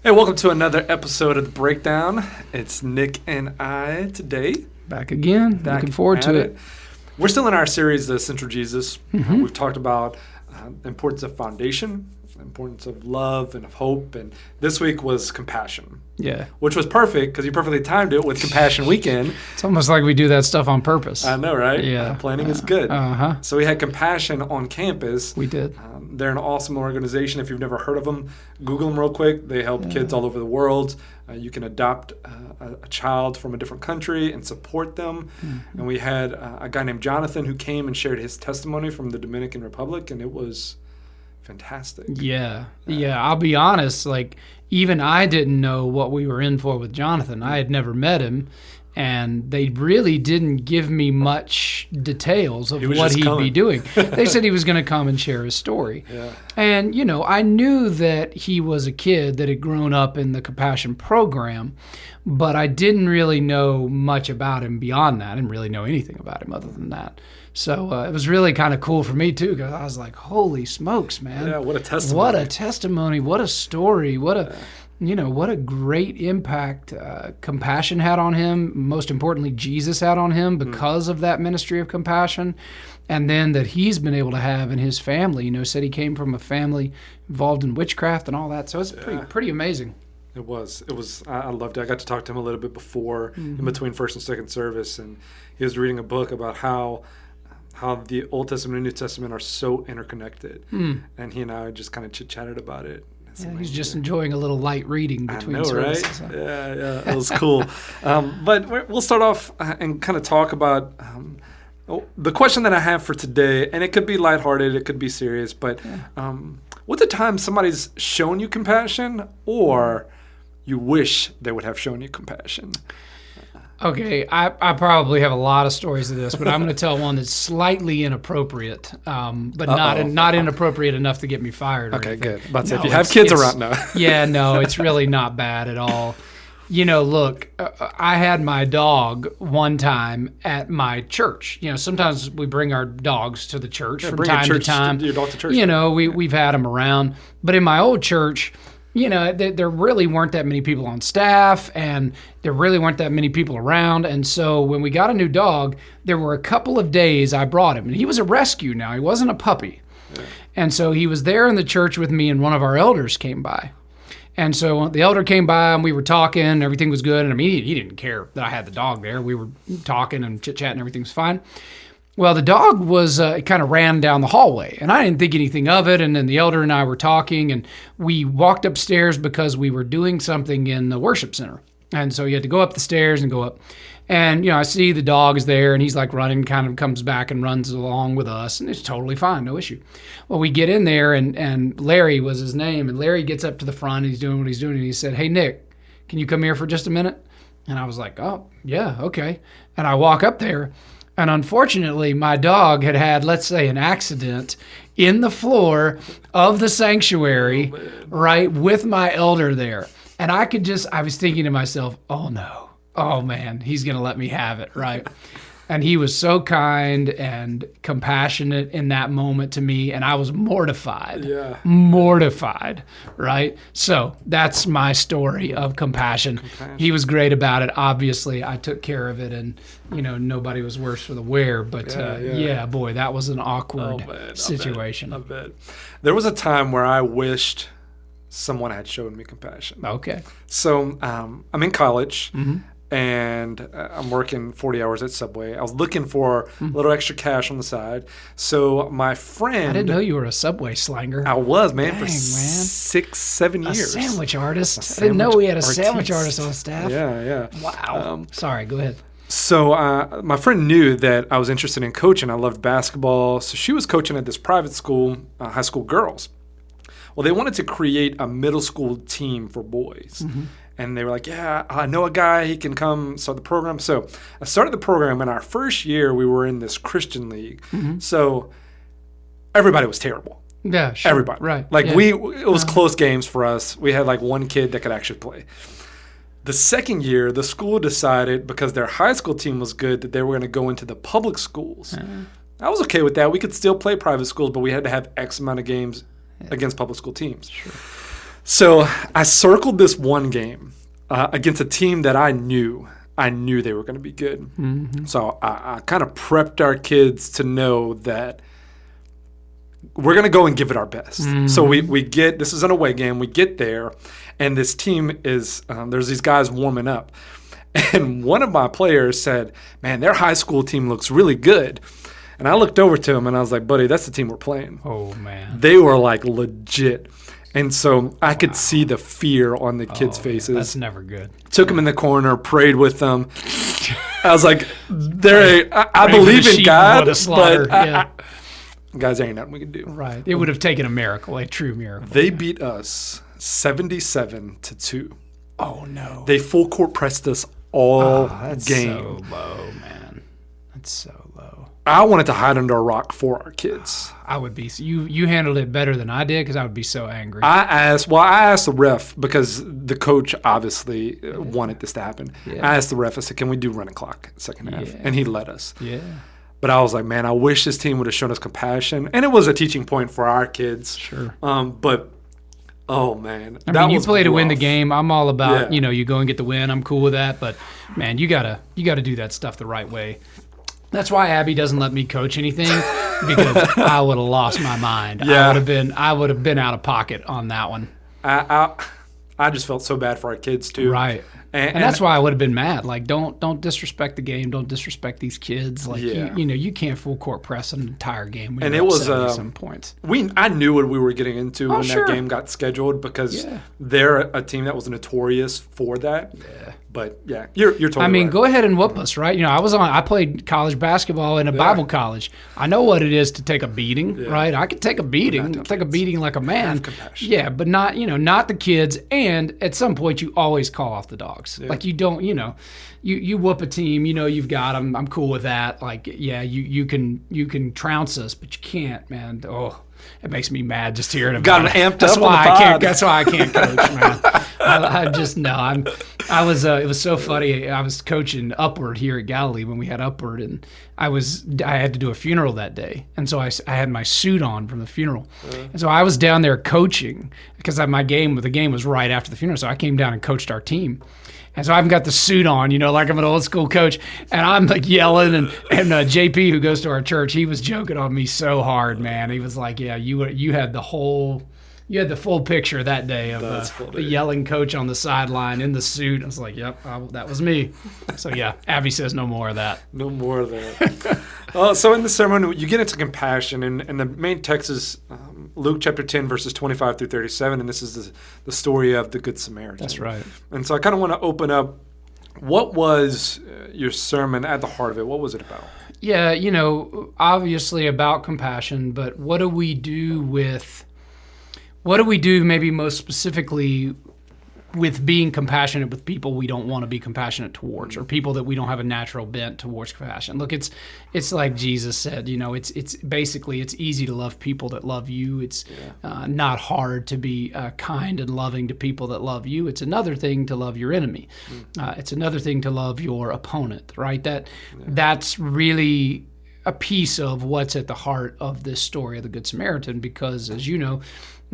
Hey, welcome to another episode of The Breakdown. It's Nick and I today. Back again. Looking forward to it. We're still in our series, The Central Jesus. Mm-hmm. We've talked about the importance of foundation, the importance of love and of hope, and this week was compassion. Yeah. Which was perfect because you perfectly timed it with Compassion Weekend. It's almost like we do that stuff on purpose. I know, right? Yeah. Planning is good. Uh-huh. So we had Compassion on campus. We did. They're an awesome organization. If you've never heard of them, Google them real quick. They help kids all over the world. You can adopt a child from a different country and support them. Mm-hmm. And we had a guy named Jonathan who came and shared his testimony from the Dominican Republic, and it was fantastic. Yeah. I'll be honest, even I didn't know what we were in for with Jonathan. I had never met him, and they really didn't give me much details of what he'd be doing. They said he was going to come and share his story. Yeah. And, I knew that he was a kid that had grown up in the Compassion program, but I didn't really know much about him beyond that. I didn't really know anything about him other than that. So it was really kind of cool for me, too, because I was like, holy smokes, man. Yeah, what a testimony. What a testimony. What a story. What a great impact Compassion had on him. Most importantly, Jesus had on him because of that ministry of compassion. And then that he's been able to have in his family. Said he came from a family involved in witchcraft and all that. So it's pretty amazing. It was. I loved it. I got to talk to him a little bit before, in between first and second service, and he was reading a book about how the Old Testament and New Testament are so interconnected. And he and I just kind of chit-chatted about it. Yeah, he's just enjoying a little light reading between services. Right? Yeah, it was cool. But we'll start off and kind of talk about the question that I have for today, and it could be lighthearted, it could be serious, but what's the time somebody's shown you compassion or you wish they would have shown you compassion? Okay, I probably have a lot of stories of this, but I'm going to tell one that's slightly inappropriate, but not inappropriate enough to get me fired. Okay, anything. good. But if you have kids around now. Yeah, no, it's really not bad at all. Look, I had my dog one time at my church. Sometimes we bring our dogs to the church from time to time. Your dog to church. We've had them around. But in my old church, there really weren't that many people on staff, and there really weren't that many people around. And so when we got a new dog, there were a couple of days I brought him. And he was a rescue now. He wasn't a puppy. Yeah. And so he was there in the church with me, and one of our elders came by. And so the elder came by, and we were talking, and everything was good. And he didn't care that I had the dog there. We were talking and chit-chatting, everything was fine. Well, the dog was kind of ran down the hallway, and I didn't think anything of it. And then the elder and I were talking, and we walked upstairs because we were doing something in the worship center. And so you had to go up the stairs and go up. And, I see the dog is there, and he's like running, kind of comes back and runs along with us, and it's totally fine, no issue. Well, we get in there, and Larry was his name, and Larry gets up to the front, and he's doing what he's doing, and he said, "Hey, Nick, can you come here for just a minute?" And I was like, "Oh, yeah, okay." And I walk up there, and unfortunately, my dog had, let's say, an accident in the floor of the sanctuary, right, with my elder there. And I was thinking to myself, oh no. Oh, man, he's going to let me have it, right? And he was so kind and compassionate in that moment to me, and I was mortified. Yeah. Mortified, right? So that's my story of compassion. He was great about it. Obviously, I took care of it, and, nobody was worse for the wear. But, boy, that was an awkward situation. I bet. There was a time where I wished someone had shown me compassion. Okay. So I'm in college. Mm-hmm. And I'm working 40 hours at Subway. I was looking for a little extra cash on the side. So my friend... I didn't know you were a Subway slanger. I was, man, for 6-7 years. A sandwich artist? I didn't know we had a sandwich artist on staff. Yeah. Wow. Sorry, go ahead. So my friend knew that I was interested in coaching. I loved basketball. So she was coaching at this private school, high school girls. Well, they wanted to create a middle school team for boys. Mm-hmm. And they were like, yeah, I know a guy, he can come start the program. So I started the program, and our first year we were in this Christian league. Mm-hmm. So everybody was terrible. Yeah, sure. Everybody. Right. It was close games for us. We had one kid that could actually play. The second year, the school decided, because their high school team was good, that they were going to go into the public schools. I was okay with that. We could still play private schools, but we had to have X amount of games against public school teams. Sure. So I circled this one game against a team that I knew they were going to be good. Mm-hmm. So I kind of prepped our kids to know that we're going to go and give it our best. Mm-hmm. So we get, this is an away game. We get there, and this team is, there's these guys warming up. And one of my players said, man, their high school team looks really good. And I looked over to him, and I was like, buddy, that's the team we're playing. Oh, man. They were like legit. And so I could see the fear on the kids' faces. That's never good. Took them in the corner, prayed with them. I was like, I believe in God, but guys, there ain't nothing we can do. Right. It would have taken a miracle, a true miracle. They beat us 77-2. Oh, no. They full court pressed us all that's game. So low, man. That's so low. I wanted to hide under a rock for our kids. I would be. You handled it better than I did because I would be so angry. I asked the ref because the coach obviously wanted this to happen. Yeah. I asked the ref, I said, can we do running clock second half? Yeah. And he let us. Yeah. But I was like, man, I wish this team would have shown us compassion. And it was a teaching point for our kids. Sure. But, oh, man. I mean, you play to win the rough. game. I'm all about, Yeah. you go and get the win. I'm cool with that. But, man, you gotta do that stuff the right way. That's why Abby doesn't let me coach anything because I would have lost my mind. Yeah. I would have been out of pocket on that one. I just felt so bad for our kids, too. Right. And that's why I would have been mad. Like, don't disrespect the game. Don't disrespect these kids. Like, Yeah. you can't full court press an entire game. When And you're it up was 70-some points. I knew what we were getting into when sure. that game got scheduled because Yeah. they're a team that was notorious for that. Yeah. But yeah, you're totally I mean, right. go ahead and whoop us, right? I played college basketball in a Bible college. I know what it is to take a beating, right? I could take a beating. I'll take a beating like a man. Have compassion. Yeah, but not the kids. And at some point, you always call off the dogs. Yeah. Like you don't, you whoop a team, you've got them. I'm cool with that. Like, yeah, you can trounce us, but you can't, man. Oh, it makes me mad just hearing about Got it. them amped That's up why on the I can't. pod. That's why I can't coach, man. I just no. It was so funny. I was coaching Upward here at Galilee when we had Upward, and I had to do a funeral that day, and so I had my suit on from the funeral, and so I was down there coaching because the game was right after the funeral, so I came down and coached our team. And so I've got the suit on, like I'm an old school coach, and I'm like yelling, and JP, who goes to our church, he was joking on me so hard, man. He was like, "Yeah, you had the full picture that day of the yelling coach on the sideline in the suit." I was like, "Yep, that was me." So yeah, Abby says no more of that. No more of that. So in the sermon, you get into compassion, and the main text is Luke chapter 10, verses 25 through 37, and this is the story of the Good Samaritan. That's right. And so I kind of want to open up, what was your sermon at the heart of it? What was it about? Yeah, obviously about compassion, but what do we do maybe most specifically with being compassionate with people we don't want to be compassionate towards, or people that we don't have a natural bent towards compassion? Look, it's like Jesus said, it's basically, it's easy to love people that love you. It's not hard to be kind and loving to people that love you. It's another thing to love your enemy. It's another thing to love your opponent, right? That's really a piece of what's at the heart of this story of the Good Samaritan, because as you know,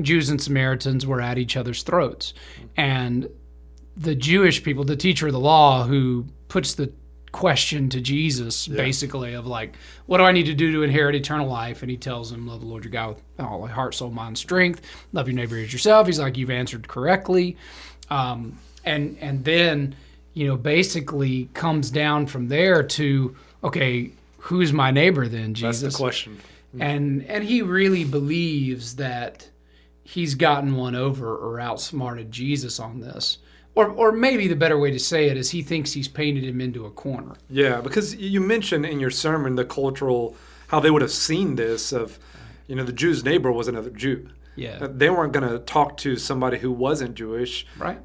Jews and Samaritans were at each other's throats. And the Jewish people, the teacher of the law who puts the question to Jesus, basically, of like, what do I need to do to inherit eternal life? And he tells him, love the Lord your God with all thy heart, soul, mind, strength. Love your neighbor as yourself. He's like, you've answered correctly. And then, basically comes down from there to, okay, who's my neighbor then, Jesus? That's the question. And he really believes that he's gotten one over or outsmarted Jesus on this. Or maybe the better way to say it is he thinks he's painted him into a corner. Yeah, because you mentioned in your sermon the cultural, how they would have seen this of, the Jew's neighbor was another Jew. Yeah. They weren't going to talk to somebody who wasn't Jewish. Right.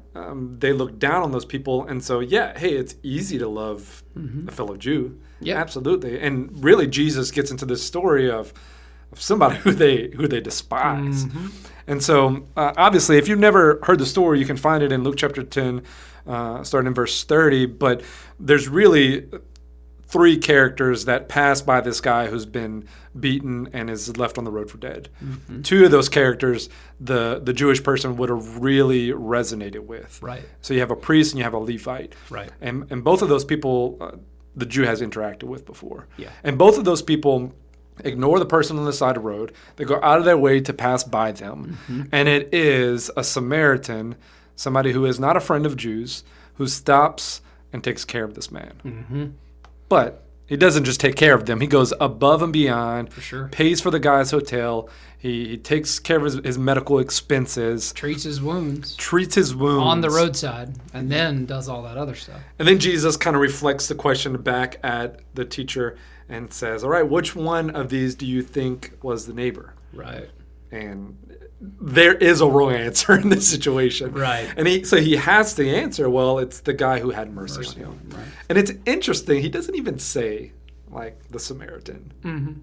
They looked down on those people. And so, hey, it's easy to love a fellow Jew. Yeah. Absolutely. And really, Jesus gets into this story of somebody who they despise. Mm-hmm. And so, obviously, if you've never heard the story, you can find it in Luke chapter 10, starting in verse 30. But there's really three characters that pass by this guy who's been beaten and is left on the road for dead. Mm-hmm. Two of those characters, the Jewish person would have really resonated with. Right. So you have a priest and you have a Levite. Right. And both of those people, the Jew has interacted with before. Yeah. And both of those people ignore the person on the side of the road. They go out of their way to pass by them. Mm-hmm. And it is a Samaritan, somebody who is not a friend of Jews, who stops and takes care of this man. Mm-hmm. But he doesn't just take care of them. He goes above and beyond. For sure. Pays for the guy's hotel. He takes care of his medical expenses. Treats his wounds. On the roadside. And then does all that other stuff. And then Jesus kind of reflects the question back at the teacher and says, all right, which one of these do you think was the neighbor? Right. And there is a wrong answer in this situation. Right. And he has the answer, well, it's the guy who had mercy on him. Right. And it's interesting, he doesn't even say, like, the Samaritan. Mm-hmm.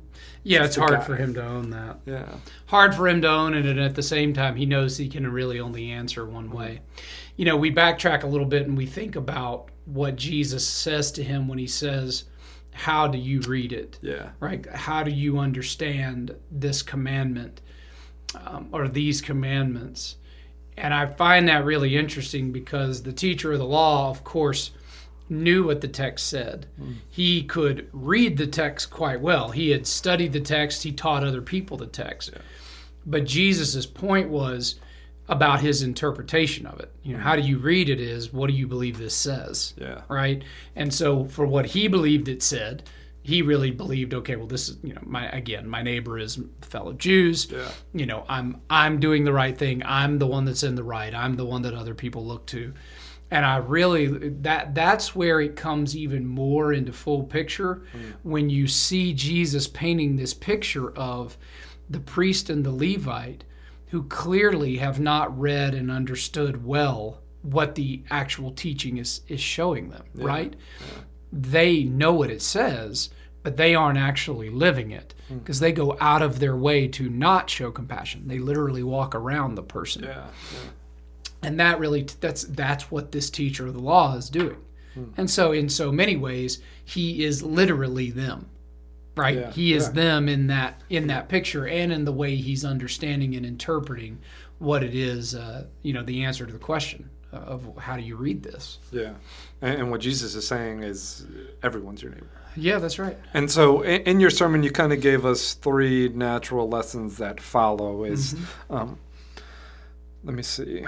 Yeah, it's hard for him to own that. Yeah. Hard for him to own it, and at the same time, he knows he can really only answer one way. You know, we backtrack a little bit and we think about what Jesus says to him when he says, how do you read it? Yeah. Right? How do you understand this commandment or these commandments? And I find that really interesting because the teacher of the law, of course, knew what the text said. He could read the text quite well. He had studied the text. He taught other people the text. Yeah. But Jesus's point was about his interpretation of it. You know, how do you read it is, what do you believe this says? Yeah. Right? And so for what he believed it said, he really believed, okay, well, this is, you know, my neighbor is fellow Jews. Yeah. You know, I'm doing the right thing. I'm the one that's in the right. I'm the one that other people look to. And I really, that's where it comes even more into full picture when you see Jesus painting this picture of the priest and the Levite who clearly have not read and understood well what the actual teaching is showing them, right? Yeah. They know what it says, but they aren't actually living it because they go out of their way to not show compassion. They literally walk around the person. Yeah. And that really, that's what this teacher of the law is doing. And so in so many ways, he is literally them. Right, yeah, he is them in that picture, and in the way he's understanding and interpreting what it is. The answer to the question of how do you read this? Yeah, and what Jesus is saying is everyone's your neighbor. Yeah, that's right. And so in your sermon, you kind of gave us three natural lessons that follow. Is let me see.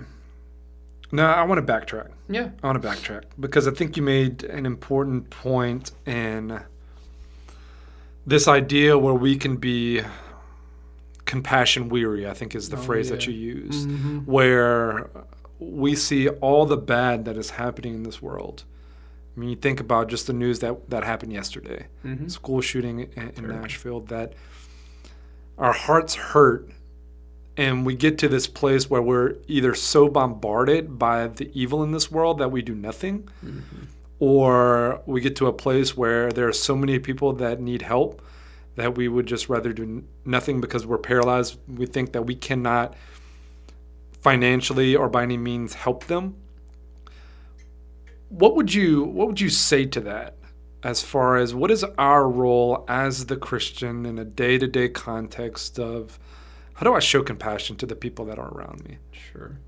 No, I want to backtrack. Yeah, I want to backtrack because I think you made an important point in this idea where we can be compassion weary, I think is the phrase that you use, where we see all the bad that is happening in this world. I mean, you think about just the news that happened yesterday, school shooting in Nashville, that our hearts hurt, and we get to this place where we're either so bombarded by the evil in this world that we do nothing, or we get to a place where there are so many people that need help that we would just rather do nothing because we're paralyzed. We think that we cannot financially or by any means help them. What would you say to that as far as what is our role as the Christian in a day-to-day context of how do I show compassion to the people that are around me? Sure.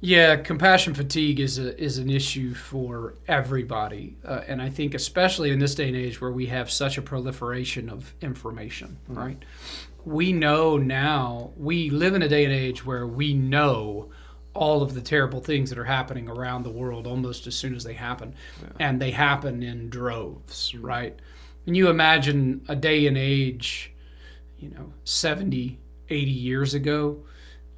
Yeah, compassion fatigue is an issue for everybody, and I think especially in this day and age where we have such a proliferation of information, right? We know now, we live in a day and age where we know all of the terrible things that are happening around the world almost as soon as they happen, and they happen in droves, right? And you imagine a day and age, 70, 80 years ago,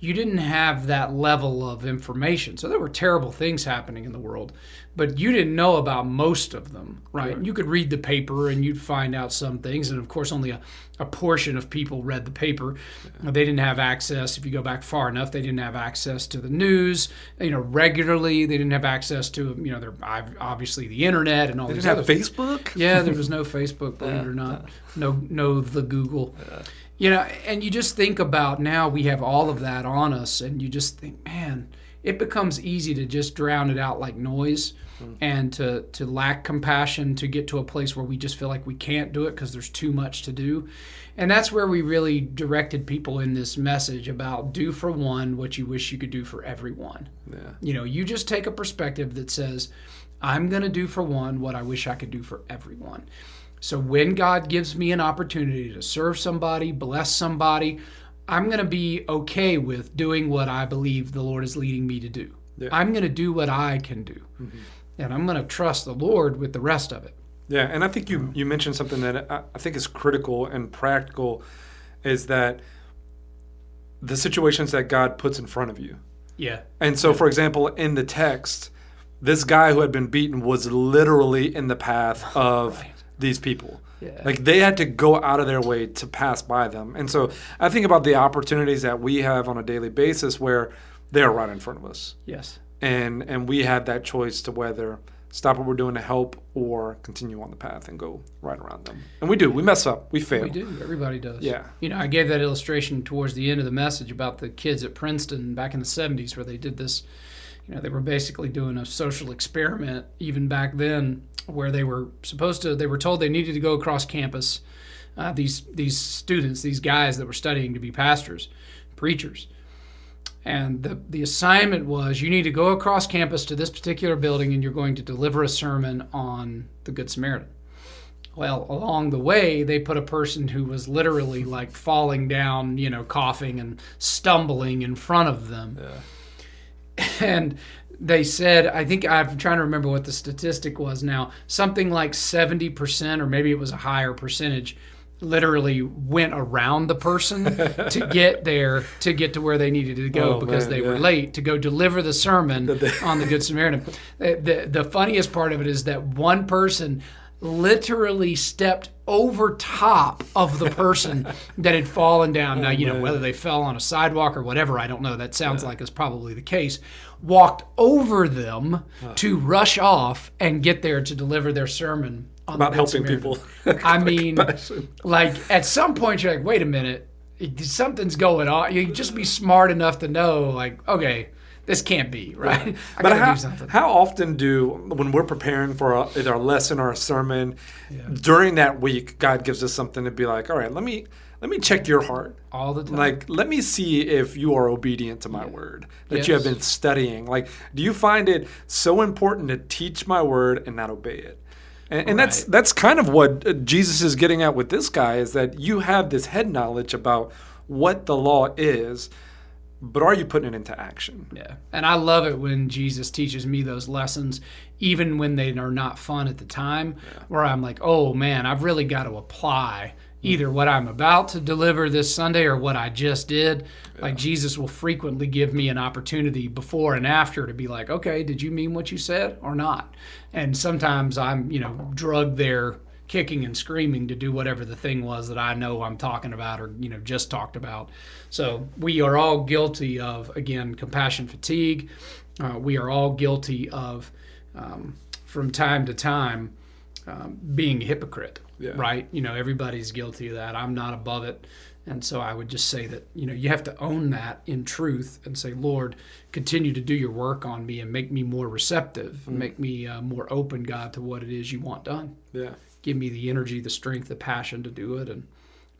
you didn't have that level of information. So there were terrible things happening in the world, but you didn't know about most of them, right? You could read the paper and you'd find out some things. And of course, only a portion of people read the paper. They didn't have access, if you go back far enough, they didn't have access to the news, regularly. They didn't have access to, obviously the internet and all these other things. They didn't have Facebook? Yeah, there was no Facebook, believe it or not. No the Google. And you just think about now we have all of that on us, and you just think, man, it becomes easy to just drown it out like noise and to lack compassion, to get to a place where we just feel like we can't do it because there's too much to do. And that's where we really directed people in this message about do for one what you wish you could do for everyone. Yeah. You just take a perspective that says, I'm going to do for one what I wish I could do for everyone. So when God gives me an opportunity to serve somebody, bless somebody, I'm going to be okay with doing what I believe the Lord is leading me to do. Yeah. I'm going to do what I can do. And I'm going to trust the Lord with the rest of it. Yeah, and I think you mentioned something that I think is critical and practical, is that the situations that God puts in front of you. Yeah. And so, for example, in the text, this guy who had been beaten was literally in the path of these people. Yeah. Like, they had to go out of their way to pass by them. And so I think about the opportunities that we have on a daily basis where they're right in front of us. Yes. And we have that choice to whether stop what we're doing to help or continue on the path and go right around them. And we do. We mess up. We fail. We do. Everybody does. Yeah. I gave that illustration towards the end of the message about the kids at Princeton back in the 70s where they did this. They were basically doing a social experiment even back then where they were told they needed to go across campus, these students, these guys that were studying to be pastors, preachers. And the assignment was, you need to go across campus to this particular building and you're going to deliver a sermon on the Good Samaritan. Well, along the way, they put a person who was literally like falling down, coughing and stumbling in front of them. Yeah. And they said, I think I'm trying to remember what the statistic was now, something like 70%, or maybe it was a higher percentage, literally went around the person to get to where they needed to go because they were late to go deliver the sermon on the Good Samaritan. The funniest part of it is that one person literally stepped over top of the person that had fallen down. Now, whether they fell on a sidewalk or whatever, I don't know. That sounds like it's probably the case. Walked over them to rush off and get there to deliver their sermon on about the helping Samaritan. people. I mean, like at some point you're like, wait a minute, something's going on. You just be smart enough to know, like, okay, this can't be, right? Yeah. I gotta do something. How often when we're preparing for either a lesson or a sermon, during that week, God gives us something to be like, all right, let me check your heart. All the time. Like, let me see if you are obedient to my word that you have been studying. Like, do you find it so important to teach my word and not obey it? And that's kind of what Jesus is getting at with this guy, is that you have this head knowledge about what the law is, but are you putting it into action? Yeah. And I love it when Jesus teaches me those lessons, even when they are not fun at the time, where I'm like, oh man, I've really got to apply either what I'm about to deliver this Sunday or what I just did. Like, Jesus will frequently give me an opportunity before and after to be like, okay, did you mean what you said or not? And sometimes I'm, drugged there kicking and screaming to do whatever the thing was that I know I'm talking about or, just talked about. So we are all guilty of, again, compassion fatigue. We are all guilty of, from time to time, being a hypocrite. Yeah. Right? Everybody's guilty of that. I'm not above it. And so I would just say that, you have to own that in truth and say, Lord, continue to do your work on me and make me more receptive and make me more open, God, to what it is you want done. Yeah. Give me the energy, the strength, the passion to do it. And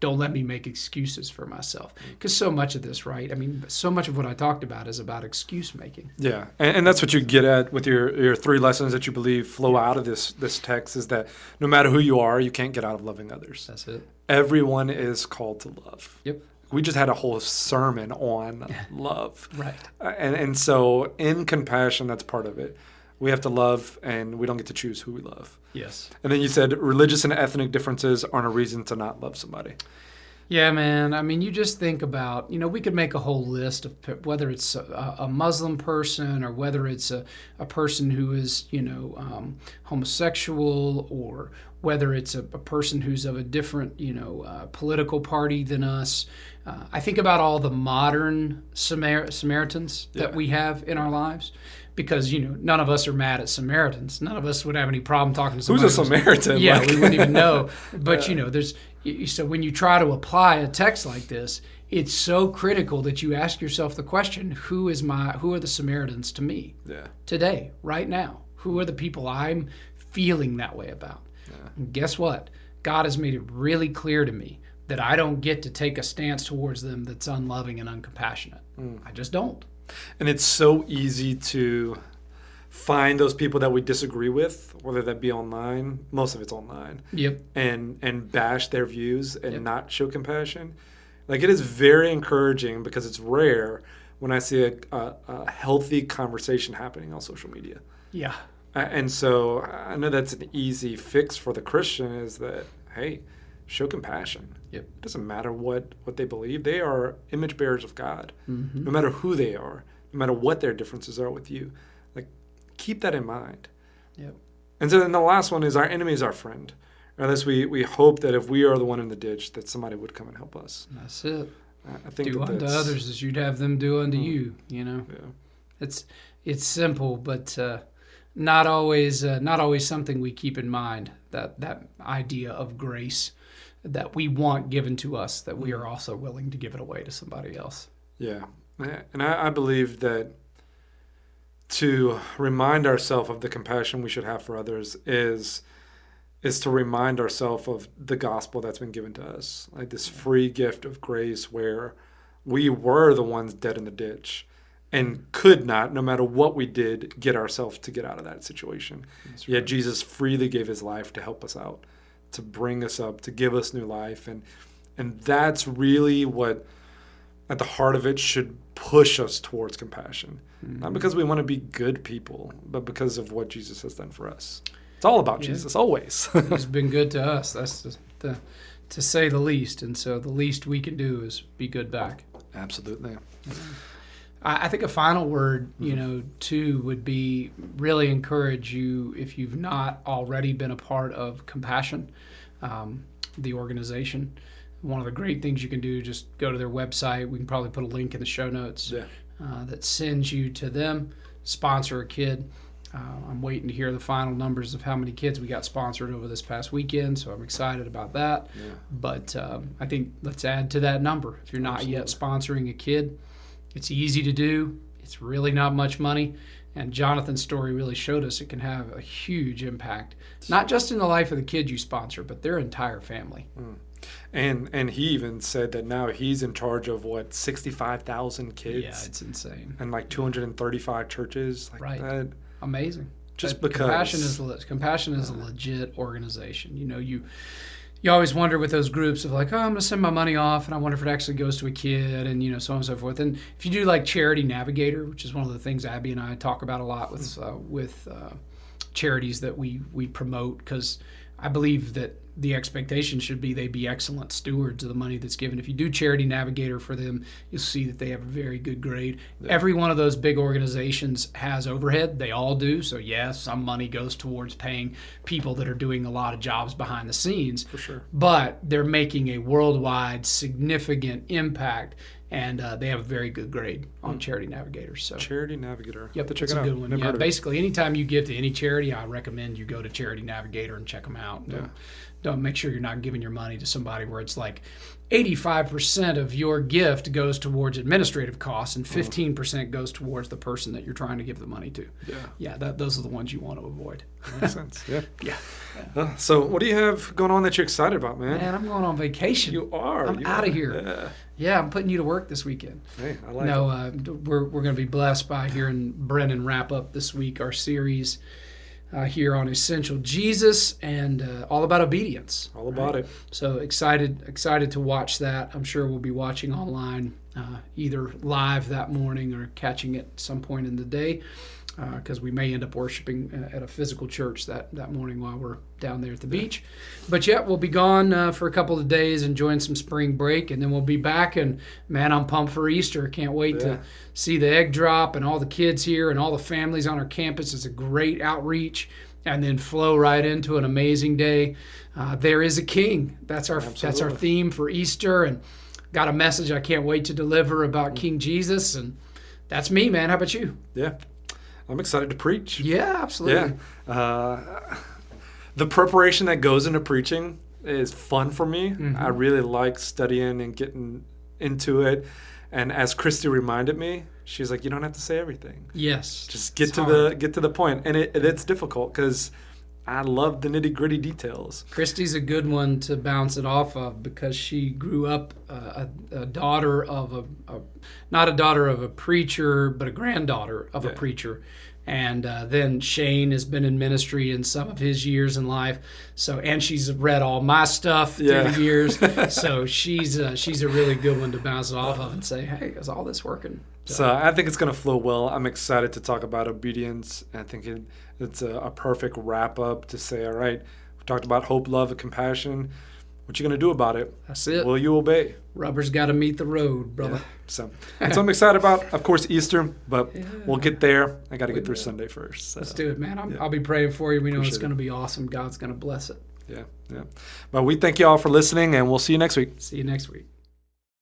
don't let me make excuses for myself. Because so much of this, right? I mean, so much of what I talked about is about excuse making. Yeah, and that's what you get at with your three lessons that you believe flow out of this text, is that no matter who you are, you can't get out of loving others. That's it. Everyone is called to love. Yep. We just had a whole sermon on love. Right. And so in compassion, that's part of it. We have to love, and we don't get to choose who we love. Yes. And then you said religious and ethnic differences aren't a reason to not love somebody. Yeah, man. I mean, you just think about, we could make a whole list of whether it's a Muslim person or whether it's a person who is, homosexual, or whether it's a person who's of a different, political party than us. I think about all the modern Samaritans that we have in our lives. Because, none of us are mad at Samaritans. None of us would have any problem talking to somebody. Who's a Samaritan? Yeah, we wouldn't even know. But, so when you try to apply a text like this, it's so critical that you ask yourself the question, who are the Samaritans to me today, right now? Who are the people I'm feeling that way about? And guess what? God has made it really clear to me that I don't get to take a stance towards them that's unloving and uncompassionate. I just don't. And it's so easy to find those people that we disagree with, whether that be online, most of it's online, and bash their views and not show compassion. Like, it is very encouraging, because it's rare when I see a healthy conversation happening on social media. Yeah. And so I know that's an easy fix for the Christian, is that, hey, show compassion. It doesn't matter what they believe. They are image bearers of God, no matter who they are, no matter what their differences are with you. Like, keep that in mind. And so then the last one is, our enemy is our friend. Or at least we hope that if we are the one in the ditch, that somebody would come and help us. That's it. I think do unto others as you'd have them do unto you. It's simple, but not always something we keep in mind. That idea of grace that we want given to us, that we are also willing to give it away to somebody else. Yeah, and I believe that to remind ourselves of the compassion we should have for others is to remind ourselves of the gospel that's been given to us, like this free gift of grace, where we were the ones dead in the ditch and could not, no matter what we did, get ourselves to get out of that situation. That's right. Yet Jesus freely gave his life to help us out, to bring us up, to give us new life. And that's really what, at the heart of it, should push us towards compassion. Not because we want to be good people, but because of what Jesus has done for us. It's all about Jesus, always. He's been good to us. That's to say the least. And so the least we can do is be good back. Absolutely. I think a final word, too, would be really encourage you, if you've not already been a part of Compassion, the organization. One of the great things you can do, just go to their website. We can probably put a link in the show notes that sends you to them. Sponsor a kid. I'm waiting to hear the final numbers of how many kids we got sponsored over this past weekend, so I'm excited about that. But I think let's add to that number. If you're not yet sponsoring a kid, it's easy to do. It's really not much money. And Jonathan's story really showed us it can have a huge impact, not just in the life of the kid you sponsor, but their entire family. And he even said that now he's in charge of 65,000 kids. Yeah, it's insane. And 235 churches. That. Amazing. Just because Compassion is a legit organization. You always wonder with those groups of I'm going to send my money off, and I wonder if it actually goes to a kid, and so on and so forth. And if you do Charity Navigator, which is one of the things Abby and I talk about a lot with charities that we promote, because I believe that the expectation should be they be excellent stewards of the money that's given. If you do Charity Navigator for them, you'll see that they have a very good grade. Every one of those big organizations has overhead. They all do. So yes, some money goes towards paying people that are doing a lot of jobs behind the scenes. For sure. But they're making a worldwide significant impact, and they have a very good grade on Charity Navigator. So Charity Navigator. Yep, to check it's it a out. good one. Basically, anytime you give to any charity, I recommend you go to Charity Navigator and check them out. Don't make sure you're not giving your money to somebody where it's 85% of your gift goes towards administrative costs and 15% goes towards the person that you're trying to give the money to. Those are the ones you want to avoid. Makes sense. So what do you have going on that you're excited about, man? Man, I'm going on vacation. You are. I'm out of here. Yeah, I'm putting you to work this weekend. Hey, I like it. We're going to be blessed by hearing Brennan wrap up this week our series here on Essential Jesus and all about obedience. All about it. So excited to watch that. I'm sure we'll be watching online either live that morning or catching it some point in the day, because we may end up worshiping at a physical church that morning while we're down there at the beach. But we'll be gone for a couple of days enjoying some spring break, and then we'll be back. And man, I'm pumped for Easter. Can't wait to see the egg drop and all the kids here and all the families on our campus. It's a great outreach, and then flow right into an amazing day. There is a King. That's our theme for Easter, and got a message I can't wait to deliver about King Jesus. And that's me, man. How about you? Yeah. I'm excited to preach. Yeah, absolutely. The preparation that goes into preaching is fun for me. I really like studying and getting into it. And as Christy reminded me, she's like, you don't have to say everything. Yes. Just get to the point. And it's difficult because I love the nitty-gritty details. Christy's a good one to bounce it off of because she grew up a daughter of not a daughter of a preacher, but a granddaughter of a preacher. And then Shane has been in ministry in some of his years in life. And she's read all my stuff through the years. So she's a really good one to bounce it off of and say, hey, is all this working? So I think it's going to flow well. I'm excited to talk about obedience. I think it's a perfect wrap up to say, all right, we talked about hope, love, and compassion. What you going to do about it? That's it. Will you obey? Rubber's got to meet the road, brother. Yeah. So I'm excited about, of course, Easter, but we'll get there. I got to get through Sunday first. So. Let's do it, man. I'll be praying for you. We know it's going to be awesome. God's going to bless it. Yeah. But we thank you all for listening, and we'll see you next week. See you next week.